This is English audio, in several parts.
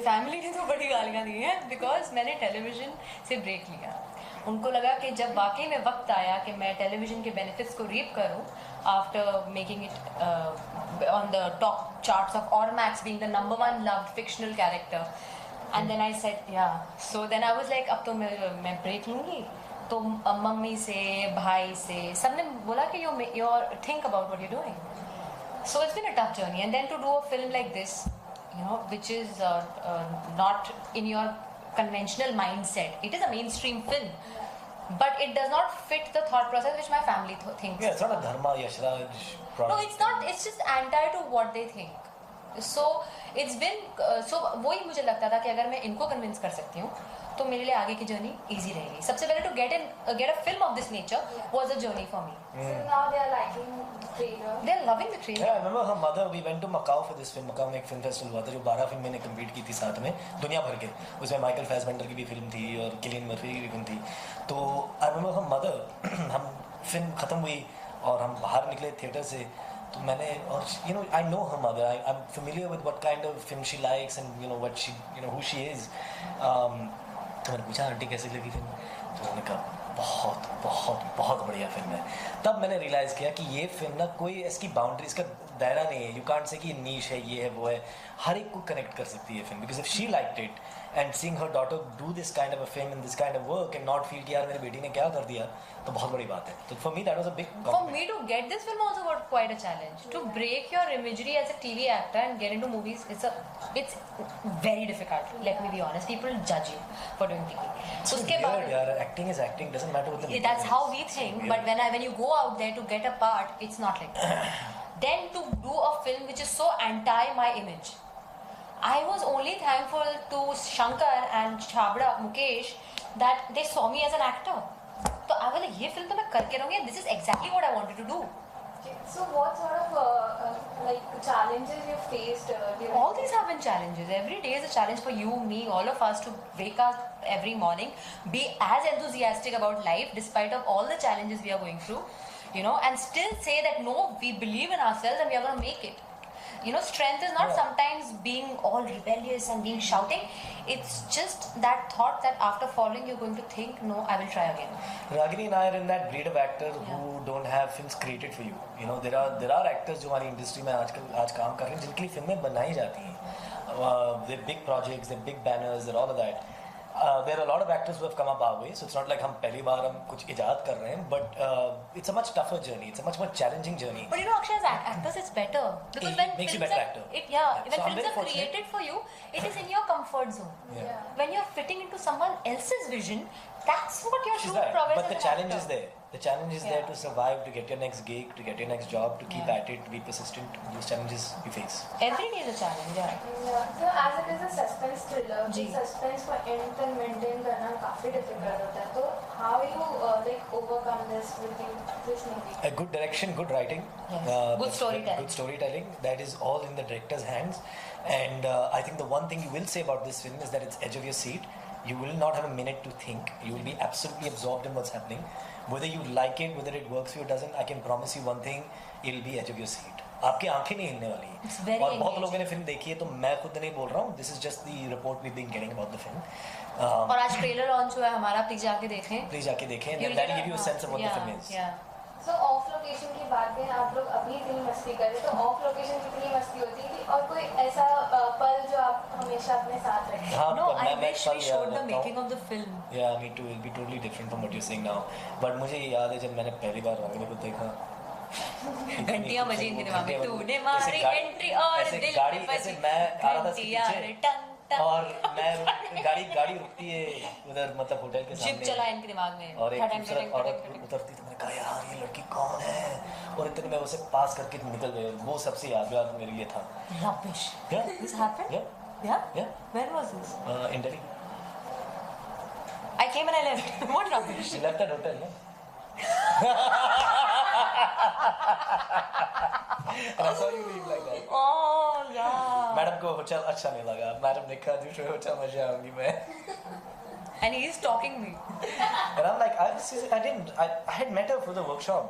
Family ने तो बड़ी गालियाँ दी हैं बिकॉज मैंने टेलीविजन से ब्रेक लिया. उनको लगा कि जब वाकई में वक्त आया कि मैं टेलीविजन के बेनिफिट्स को रीप करूं after making it on the top charts of Ormax being the number 1 loved fictional character. And then I said so then I was like अब तो मैं ब्रेक लूंगी. तो मम्मी से भाई से सबने बोला कि your think about what you doing. So it's been a tough journey, and then to do a film like this, which is not in your conventional mindset. It is a mainstream film, but it does not fit the thought process which my family thinks. Yeah, it's not a Dharma Yashraj product. No, it's not. It's just anti to what they think. So it's been वही मुझे लगता था कि अगर मैं इनको convince कर सकती हूँ तो मेरे लिए आगे की जर्नी इजी रहेगी. सबसे पहले to get a film of this nature was a journey for me. So now they are liking the trailer. They are loving the trailer. Yeah, I remember her mother. We went to Macau for this film. Macau में एक film festival हुआ था जो 12 फिल्में ने compete की थी साथ में दुनिया भर के. उसमें माइकल फैसबेंडर की भी फिल्म थी और किलियन मर्फी की भी फिल्म थी. तो I remember her mother. हम फिल्म खत्म हुई और हम बाहर निकले थिएटर से. तो मैंने और I know her mother. I'm familiar with what kind of film she likes and what she who she is. तो मैंने पूछा आंटी कैसी लगी फिल्म. तो उन्होंने कहा बहुत बहुत बहुत बढ़िया फिल्म है. तब मैंने रियलाइज़ किया कि ये फिल्म ना कोई इसकी बाउंड्रीज का दायरा नहीं है. यू कांट से कि ये नीश है, ये है, वो है. हर एक को कनेक्ट कर सकती है film. Because if she liked it and seeing her daughter do this kind of a film in this kind of work and not feel कि यार मेरी बेटी ने क्या कर दिया, तो बहुत बड़ी बात है. तो for me that was a big For me to get this film also got quite a challenge. To break your imagery as a TV actor and get into movies, it's very difficult. Let me be honest. People judge you for doing TV. So उसके weird, बाद यार. Acting is acting. Doesn't matter what the medium that's is. how we It's think. weird. But when you go out there to get a part, it's not like that. Then to do a film which is so anti my image. I was only thankful to Shankar and Chabra, Mukesh, that they saw me as an actor. तो I was like, ये film तो मैं करके रहूँगी. This is exactly what I wanted to do. Okay. So what sort of like challenges you faced during All these have been challenges. Every day is a challenge for you, me, all of us to wake up every morning, be as enthusiastic about life despite of all the challenges we are going through, and still say that no, we believe in ourselves and we are going to make it. Strength is not sometimes being all rebellious and being shouting. It's just that thought that after falling you're going to think, no, I will try again. Ragini and I are in that breed of actor who don't have films created for you. There are actors जो हमारी industry में आज काम कर रहे हैं जिनके लिए फिल्में बनाई जाती हैं. They're big projects, they're big banners, they're all of that. There are a lot of actors who have come up our way, so it's not like हम पहली बार हम कुछ इजाद कर रहे हैं, but it's a much tougher journey. It's a much more challenging journey. But Akshay, as actors, it's better because It when makes you films better are, actor. when So I'm films very are fortunate. created for you, it is in your comfort zone. Yeah. When you're fitting into someone else's vision, that's what your She's true right. prowess But as the an challenge actor. is there. The challenge is there to survive, to get your next gig, to get your next job, to keep at it, to be persistent. Those challenges we face. Every day is a challenge. Yeah. So as it is a suspense thriller, ji. suspense को end तक maintain करना काफी difficult होता है. तो how you like overcome this with this movie? A good direction, good writing, Yes. Good storytelling. Good storytelling. That is all in the director's hands. And I think the one thing you will say about this film is that it's edge of your seat. You will not have a minute to think. You will be absolutely absorbed in what's happening. Whether you like it, whether it works for you or doesn't, I can promise you one thing: it'll be edge of your seat. आपकी आंखें नहीं हिलने वाली It's हैं. very और बहुत engaging. लोगों ने फिल्म देखी है तो मैं खुद नहीं बोल रहा हूँ. This is just the report we've been getting about the film. और आज ट्रेलर लॉन्च हुआ है हमारा, प्लीज जाके देखें. Please जाके देखें. You'll And that will get give you a sense of what the film is. Yeah. So off location की बात करें, आप लोग अभी इतनी मस्ती कर रहे हैं, तो off location कितनी मस्ती होती है और कोई ऐसा पल जो आप हमेशा अपने साथ रखें? हाँ, No, मैं I wish पल we याद showed the रखता हूँ. making of the film. Yeah, me too. It'll be totally different from what you're saying now. But मुझे ये याद है जब मैंने पहली बार रागिनी को देखा. घंटियां बजी इनके दिमाग में. तूने ऐसे मारी गाड़ी- एंट्री और ऐसे दिल गाड़ी पे ऐसे बजी मैं आ रहा था इसके घंटियां पीछे टंग टंग. और मैं गाड़ी रुकती है उधर मतलब होटल के जिप सामने चला इनके दिमाग में. और एक ठटक, खूबसूरत ठटक, औरत ठटक, ठटक. उतरती तो मैंने कहा यार ये लड़की कौन है और इतने में उसे पास करके निकल गए. वो सबसे यादगार मेरे लिए था. Rubbish. Yeah. This happened? Yeah. Yeah? Yeah. When was this? In Delhi. I came and I left. What rubbish? She left that hotel, yeah? And I saw you leave like that. Oh, yeah. Madam को hotel अच्छा नहीं लगा. Madam ने कहा दूसरे hotel में जाऊंगी मैं. And he is stalking me. And I'm like, I had met her for the workshop,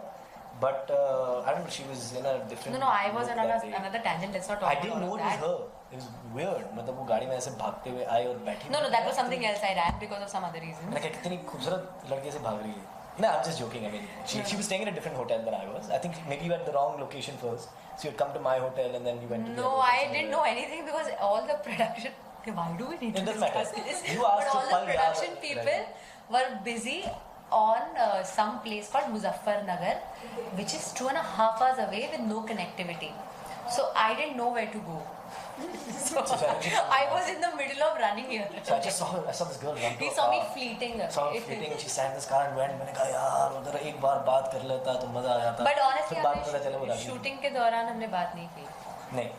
but I remember she was in a different. No, I was mood on that day. another tangent. Let's not talk I didn't know about it was that. her. It was weird. मतलब वो गाड़ी में ऐसे भागते हुए आए और बैठी. No, that was something else. I ran because of some other reason. मैंने कहा कितनी खूबसूरत लड़के से भाग रही है. No, I'm just joking. I mean, she was staying in a different hotel than I was. I think maybe you were at the wrong location first. So you had come to my hotel and then you went to the No, other I hotel didn't know anything because all the production. Okay, why do we need to It doesn't discuss matter. this? You asked but all to the Pal production Yad, people right. were busy on some place called Muzaffarnagar, which is 2.5 hours away with no connectivity. So I didn't know where to go. So I was in the middle of running here. So I saw this girl run to He a saw me car. fleeting. Saw her fleeting. She sat in this car and went. मैंने कहा यार उधर एक बार बात कर लेता तो मजा आ जाता. But honestly, फिर बाद में पता चला वो हमने राजी shooting के दौरान हमने बात नहीं की. नहीं.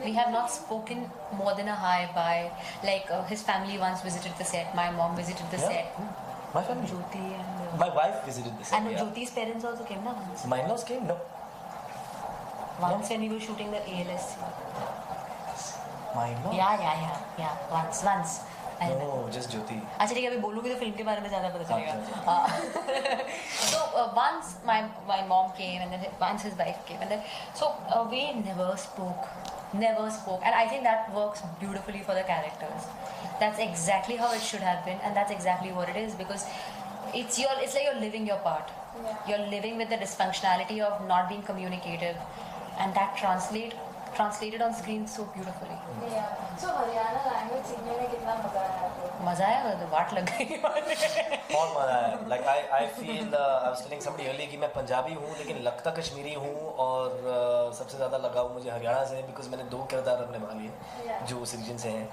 We have not spoken more than a hi bye. Like his family once visited the set. My mom visited the Yeah. set. My family. Jyoti and My wife visited this. and Yeah. Jyoti's parents also came na once. My in-laws came. No. Once when we were shooting the ALS. My in-laws. Yeah. Once. I remember. No, just Jyoti. अच्छा ठीक है अभी बोलूँगी तो film के बारे में ज़्यादा पता अच्छा, चलेगा. So once my mom came and then once his wife came and then so we never spoke, and I think that works beautifully for the characters. That's exactly how it should have been, and that's exactly what it is because it's like you're living your part. Yeah. You're living with the dysfunctionality of not being communicative, and that translated on screen so beautifully. Yeah. So Haryana language सीखने में कितना मजा आया आपको? मजा आया तो वाट लग गई. बहुत मजा आया. Like I feel I was telling somebody earlier कि मैं पंजाबी हूँ लेकिन लगता कश्मीरी हूँ और सबसे ज़्यादा लगाव मुझे हरियाणा से है because मैंने 2 किरदार अपने निभा लिए जो उस रीजन से हैं.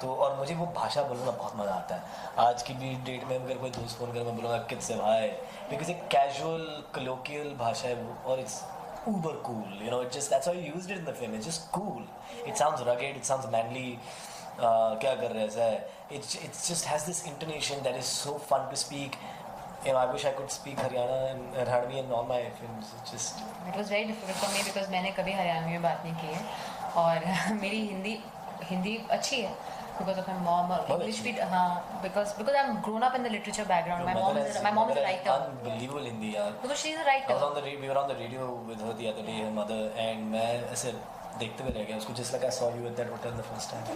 तो और मुझे वो भाषा बोलना बहुत मज़ा आता है. आज की भी डेट में अगर कोई दोस्त फ़ोन करे मैं बोलूँगा किड से भाई बिकॉज एक कैजुअल कलोकियल भाषा है वो और it's uber cool, you know, it just that's how you used it in the film. It's just cool. It sounds rugged, it sounds manly. क्या कर रहे हैं? It just has this intonation that is so fun to speak. You know, I wish I could speak Haryana and Haryana in all my films. It just It was very difficult for me because मैंने कभी हरियाणवी में बात नहीं की है और मेरी हिंदी अच्छी है because of my mom or English भी हाँ because I'm grown up in the literature background. My mom is a writer. Unbelievable Hindi यार. Because she is a writer. We were on the radio with her the other day, her mother, and मैं ऐसे देखते हुए रह गया उसको just like I saw you at that hotel the first time.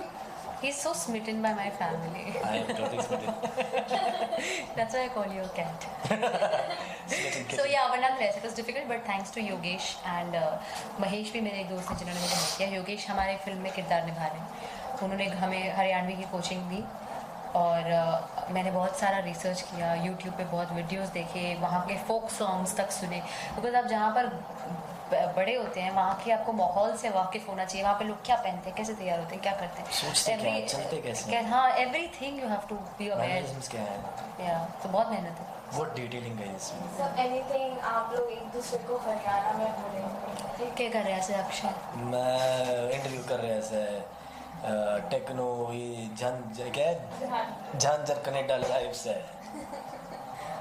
He's so smitten by my family. I am totally smitten. That's why I call you a cat. So yeah, but nonetheless, it was difficult. But thanks to Yogesh and Mahesh भी मेरे एक दोस्त हैं जिन्होंने मुझे help किया. योगेश हमारे film में किरदार निभा रहे हैं. उन्होंने हमें हरियाणवी की कोचिंग दी और मैंने बहुत सारा रिसर्च किया. यूट्यूब पे बहुत वीडियोस देखे, वहाँ के फोक सॉन्ग्स तक सुने. बिकॉज आप जहाँ पर बड़े होते हैं वहाँ के आपको माहौल से वाकिफ होना चाहिए. वहाँ पे लोग क्या पहनते हैं, कैसे तैयार होते हैं, क्या करते हैं, सोचते क्या हैं, चलते कैसे हैं. हाँ everything you have to be aware. Mannerisms क्या है. या तो बहुत मेहनत है. What detailing है इसमें. So anything आप लोग एक दूसरे को हरियाणा में बोलेंगे? क्या कर रहे हैं ऐसे अक्षय? मैं इंटरव्यू कर रहे हैं ऐसे टेक्नो ये क्या है झांझर कनेडा लाइफ से.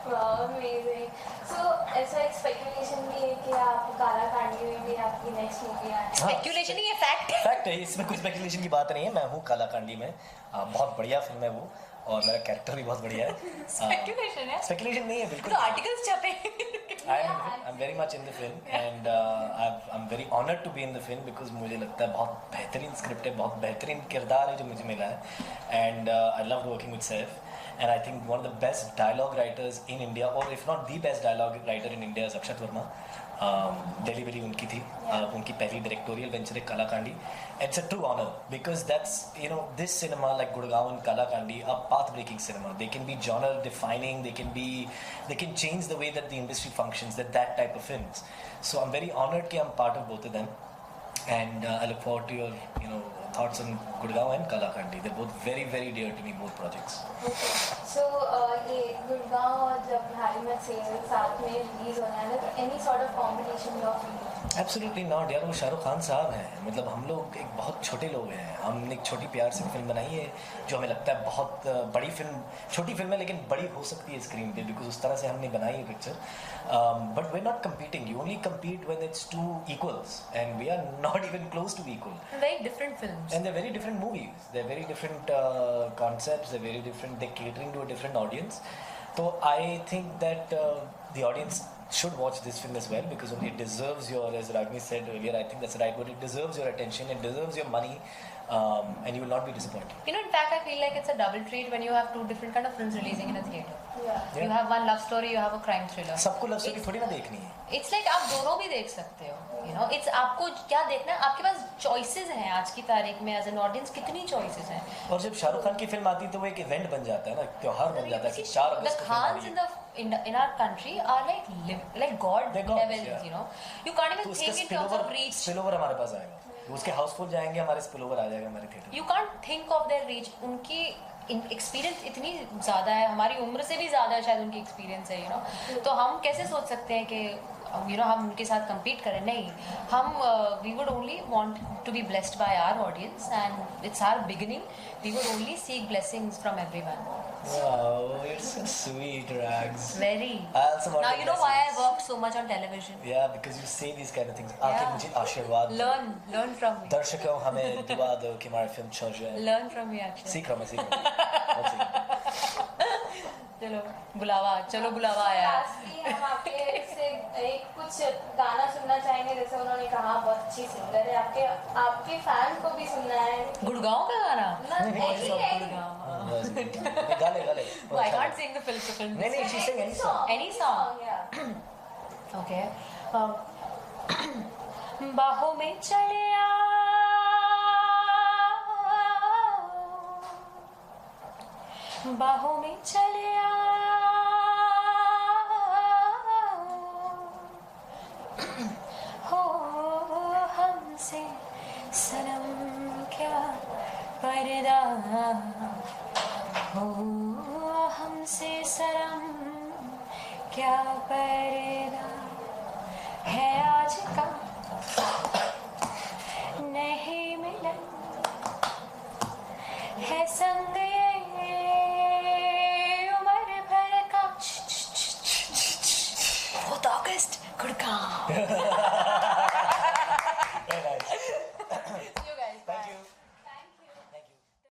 Wow, amazing. So ऐसा एक speculation भी है कि आप काला कांडी में भी आपकी next movie आए. स्पेक्यूलेशन ही है, फैक्ट फैक्ट है, इसमें कुछ स्पेकुलेशन की बात नहीं है. मैं हूँ काला कांडी में. बहुत बढ़िया फिल्म है वो और मेरा कैरेक्टर भी बहुत बढ़िया है. स्पेक्यूलेशन है, स्पेकुलेशन नहीं है बिल्कुल. तो आर्टिकल्स छपे. I'm very much in the film and I'm very honored to be in the film because मुझे लगता है बहुत बेहतरीन स्क्रिप्ट है, बहुत बेहतरीन किरदार है जो मुझे मिला है. And I loved working with Saif and I think one of the best dialogue writers in India or if not the best dialogue writer in India is Akshat Verma. Delivery उनकी थी, उनकी पहली डायरेक्टोरियल वेंचर है काला Kandi. It's a true honor because that's, you know, this cinema like Gurgaon and Kala Kandi are path breaking cinema. They can be genre defining, they can change the way that the industry functions, that type of films. So I'm very honored कि I'm part of both of them and I look forward to your, you know, thoughts on Gurgaon and Kala Kandi. They're both very very dear to me, both projects. Okay. So ये गुड़गांव और जब भारी मत से साथ में release होना है तो any sort of competition you're feeling? Absolutely not यार. वो शाहरुख खान साहब हैं. मतलब हम लोग एक बहुत छोटे लोग हैं. हमने एक छोटी प्यार से फिल्म बनाई है जो हमें लगता है बहुत बड़ी फिल्म, छोटी फिल्म है लेकिन बड़ी हो सकती है स्क्रीन पे बिकॉज उस तरह से हमने बनाई है picture. But we are not competing. You only compete when it's two equals and we are not even close to equal. Very different films. And they're very different movies. They're very different concepts. They're very different. They're catering to a different audience. So I think that the audience should watch this film as well because it deserves your, as Ragini said earlier, I think that's the right word. It deserves your attention. It deserves your money. and you will not be disappointed. You know, in fact, I feel like it's a double treat when you have two different kind of films releasing in a theater. Yeah. You have one love story, you have a crime thriller. सबको love story थोड़ी ना देखनी है. It's like आप दोनों भी देख सकते हो. You know, it's आपको क्या देखना है, आपके पास choices हैं आज की तारीख में as an audience कितनी choices हैं. और जब शाहरुख खान की फिल्म आती है तो वो एक इवेंट बन जाता है ना, त्योहार बन जाता है कि 4 The अगस्त को फिल्म आ Khans रही in है. in our country are like god They're gods, levels, yeah. you know. You can't तो even उसका think in terms of reach. Spill over हमारे पास आएगा. उसके हाउसफुल जाएंगे, हमारे स्पिल ओवर आ जाएगा हमारे theatre. You can't think of their reach. उनकी एक्सपीरियंस इतनी ज़्यादा है, हमारी उम्र से भी ज़्यादा शायद उनकी एक्सपीरियंस है, you know. तो हम कैसे सोच सकते हैं कि you know हम उनके साथ compete करें? नहीं, हम we would only want to be blessed by our audience and it's our beginning. We would only seek blessings from everyone. Wow, it's so sweet, Rags. Very. I also want Now to you know bless why I this. worked so much on television. Yeah, because you say these kind of things. आके Yeah. मुझे आशीर्वाद दो. Learn from me. दर्शकों हमें दुआ दो कि हमारी फिल्म चल जाए. Learn from me actually. सीख रहा हूँ. चलो बुलावा आया है. Lastly, हम आपके से एक कुछ गाना सुनना चाहेंगे. जैसे उन्होंने कहा बहुत अच्छी सिंगर है, आपके फैन को भी सुनना है. गुड़गांव का गाना. नहीं, गुड़गांव. गाले. No, I can't sing the film. नहीं, she sing any song. Any song. Yeah. Okay. बाहों में चले आओ, बाहों में चले आओ, हो हमसे सनम क्या पर्दा, हो हमसे सनम क्या पर्दा है आज का नहीं मिलन है संग ये उम्र भर का. Fourth August, Gurgaon.